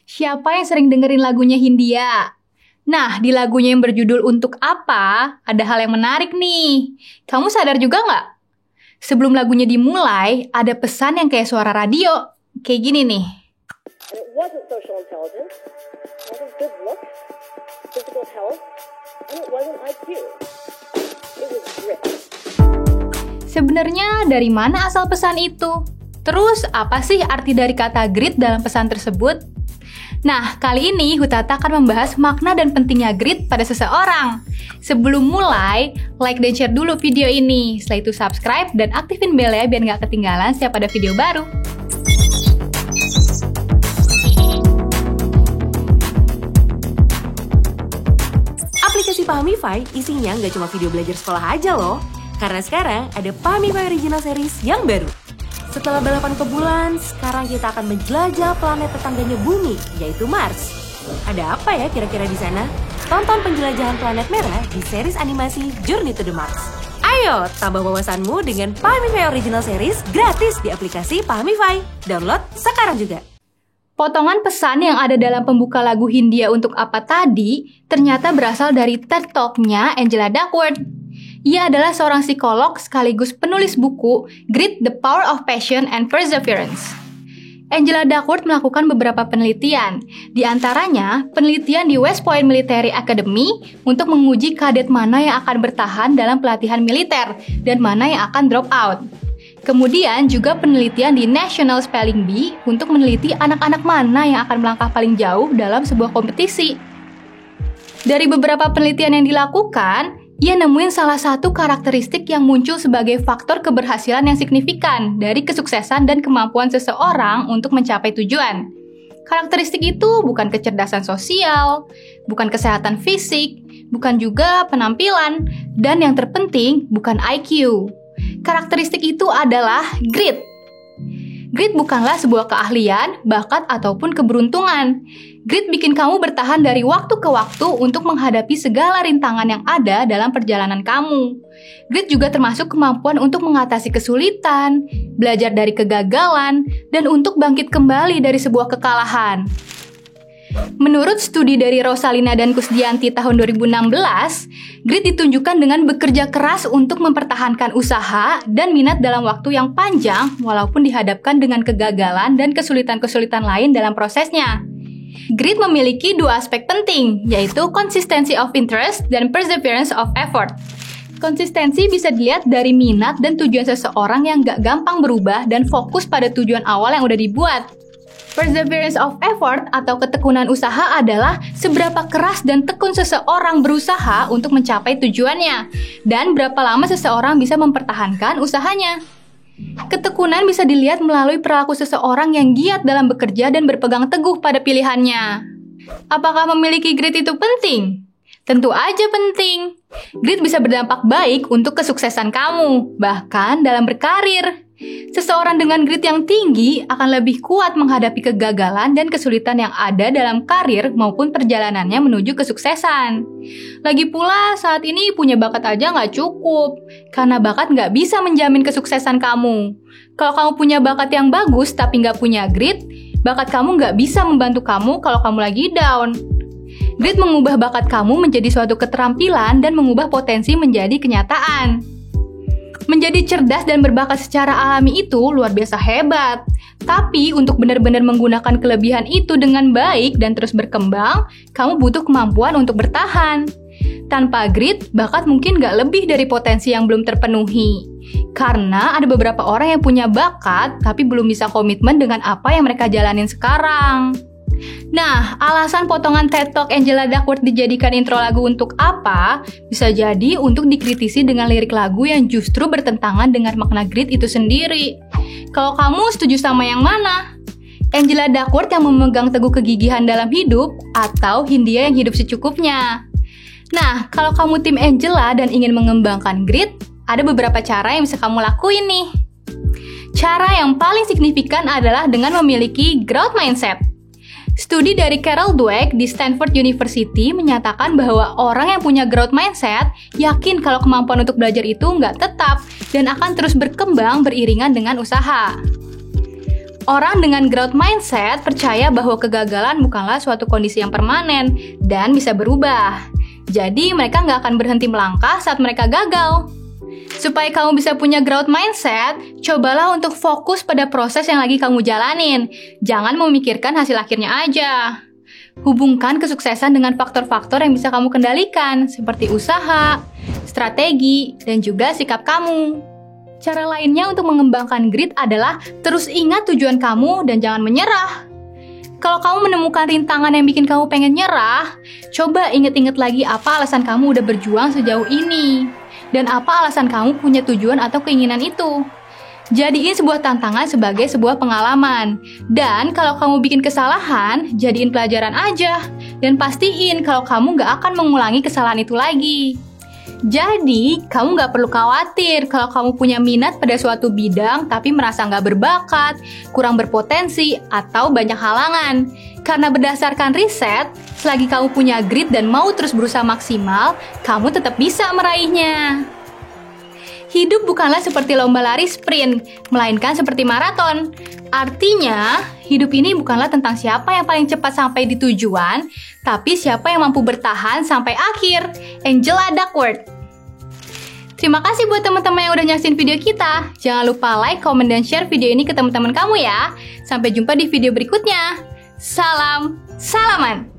Siapa yang sering dengerin lagunya Hindia? Nah, di lagunya yang berjudul Untuk Apa, ada hal yang menarik nih. Kamu sadar juga nggak? Sebelum lagunya dimulai, ada pesan yang kayak suara radio. Kayak gini nih. And it wasn't social intelligence, it wasn't good looks, physical health, and it wasn't IQ. It was grit. Sebenarnya dari mana asal pesan itu? Terus apa sih arti dari kata grit dalam pesan tersebut? Nah, kali ini Hutata akan membahas makna dan pentingnya grit pada seseorang. Sebelum mulai, like dan share dulu video ini. Setelah itu subscribe dan aktifin belnya biar nggak ketinggalan setiap ada video baru. Aplikasi Pahmify isinya nggak cuma video belajar sekolah aja loh. Karena sekarang ada Pahmify Original Series yang baru. Setelah balapan ke bulan, sekarang kita akan menjelajah planet tetangganya Bumi, yaitu Mars. Ada apa ya kira-kira di sana? Tonton penjelajahan planet merah di series animasi Journey to the Mars. Ayo, tambah wawasanmu dengan Pahmify Original Series gratis di aplikasi Pahmify. Download sekarang juga. Potongan pesan yang ada dalam pembuka lagu Hindia Untuk Apa tadi ternyata berasal dari TED Talk-nya Angela Duckworth. Ia adalah seorang psikolog sekaligus penulis buku Grit: The Power of Passion and Perseverance. Angela Duckworth melakukan beberapa penelitian, di antaranya penelitian di West Point Military Academy untuk menguji kadet mana yang akan bertahan dalam pelatihan militer dan mana yang akan drop out. Kemudian juga penelitian di National Spelling Bee untuk meneliti anak-anak mana yang akan melangkah paling jauh dalam sebuah kompetisi. Dari beberapa penelitian yang dilakukan, ia nemuin salah satu karakteristik yang muncul sebagai faktor keberhasilan yang signifikan dari kesuksesan dan kemampuan seseorang untuk mencapai tujuan. Karakteristik itu bukan kecerdasan sosial, bukan kesehatan fisik, bukan juga penampilan, dan yang terpenting bukan IQ. Karakteristik itu adalah grit. Grit bukanlah sebuah keahlian, bakat, ataupun keberuntungan. Grit bikin kamu bertahan dari waktu ke waktu untuk menghadapi segala rintangan yang ada dalam perjalanan kamu. Grit juga termasuk kemampuan untuk mengatasi kesulitan, belajar dari kegagalan, dan untuk bangkit kembali dari sebuah kekalahan. Menurut studi dari Rosalina dan Kusdianti tahun 2016, grit ditunjukkan dengan bekerja keras untuk mempertahankan usaha dan minat dalam waktu yang panjang walaupun dihadapkan dengan kegagalan dan kesulitan-kesulitan lain dalam prosesnya. Grit memiliki dua aspek penting, yaitu consistency of interest dan perseverance of effort. Konsistensi bisa dilihat dari minat dan tujuan seseorang yang gak gampang berubah dan fokus pada tujuan awal yang udah dibuat. Perseverance of effort atau ketekunan usaha adalah seberapa keras dan tekun seseorang berusaha untuk mencapai tujuannya, dan berapa lama seseorang bisa mempertahankan usahanya. Ketekunan bisa dilihat melalui perilaku seseorang yang giat dalam bekerja dan berpegang teguh pada pilihannya. Apakah memiliki grit itu penting? Tentu aja penting. Grit bisa berdampak baik untuk kesuksesan kamu, bahkan dalam berkarir. Seseorang dengan grit yang tinggi akan lebih kuat menghadapi kegagalan dan kesulitan yang ada dalam karir maupun perjalanannya menuju kesuksesan. Lagi pula, saat ini punya bakat aja nggak cukup, karena bakat nggak bisa menjamin kesuksesan kamu. Kalau kamu punya bakat yang bagus tapi nggak punya grit, bakat kamu nggak bisa membantu kamu kalau kamu lagi down. Grit mengubah bakat kamu menjadi suatu keterampilan dan mengubah potensi menjadi kenyataan. Menjadi cerdas dan berbakat secara alami itu luar biasa hebat. Tapi untuk benar-benar menggunakan kelebihan itu dengan baik dan terus berkembang, kamu butuh kemampuan untuk bertahan. Tanpa grit, bakat mungkin gak lebih dari potensi yang belum terpenuhi. Karena ada beberapa orang yang punya bakat, tapi belum bisa komitmen dengan apa yang mereka jalanin sekarang. Nah, alasan potongan TED Talk Angela Duckworth dijadikan intro lagu Untuk Apa bisa jadi untuk dikritisi dengan lirik lagu yang justru bertentangan dengan makna grit itu sendiri. Kalau kamu setuju sama yang mana? Angela Duckworth yang memegang teguh kegigihan dalam hidup atau Hindia yang hidup secukupnya? Nah, kalau kamu tim Angela dan ingin mengembangkan grit, ada beberapa cara yang bisa kamu lakuin nih. Cara yang paling signifikan adalah dengan memiliki growth mindset. Studi dari Carol Dweck di Stanford University menyatakan bahwa orang yang punya growth mindset yakin kalau kemampuan untuk belajar itu nggak tetap dan akan terus berkembang beriringan dengan usaha. Orang dengan growth mindset percaya bahwa kegagalan bukanlah suatu kondisi yang permanen dan bisa berubah. Jadi mereka nggak akan berhenti melangkah saat mereka gagal. Supaya kamu bisa punya growth mindset, cobalah untuk fokus pada proses yang lagi kamu jalanin. Jangan memikirkan hasil akhirnya aja. Hubungkan kesuksesan dengan faktor-faktor yang bisa kamu kendalikan, seperti usaha, strategi, dan juga sikap kamu. Cara lainnya untuk mengembangkan grit adalah terus ingat tujuan kamu dan jangan menyerah. Kalau kamu menemukan rintangan yang bikin kamu pengen nyerah, coba inget-inget lagi apa alasan kamu udah berjuang sejauh ini. Dan apa alasan kamu punya tujuan atau keinginan itu. Jadiin sebuah tantangan sebagai sebuah pengalaman. Dan kalau kamu bikin kesalahan, jadiin pelajaran aja. Dan pastiin kalau kamu gak akan mengulangi kesalahan itu lagi. Jadi, kamu gak perlu khawatir kalau kamu punya minat pada suatu bidang tapi merasa gak berbakat, kurang berpotensi, atau banyak halangan. Karena berdasarkan riset, selagi kamu punya grit dan mau terus berusaha maksimal, kamu tetap bisa meraihnya. Hidup bukanlah seperti lomba lari sprint, melainkan seperti maraton. Artinya, hidup ini bukanlah tentang siapa yang paling cepat sampai di tujuan, tapi siapa yang mampu bertahan sampai akhir. Angela Duckworth. Terima kasih buat teman-teman yang udah nyaksin video kita. Jangan lupa like, comment, dan share video ini ke teman-teman kamu ya. Sampai jumpa di video berikutnya. Salam, salaman!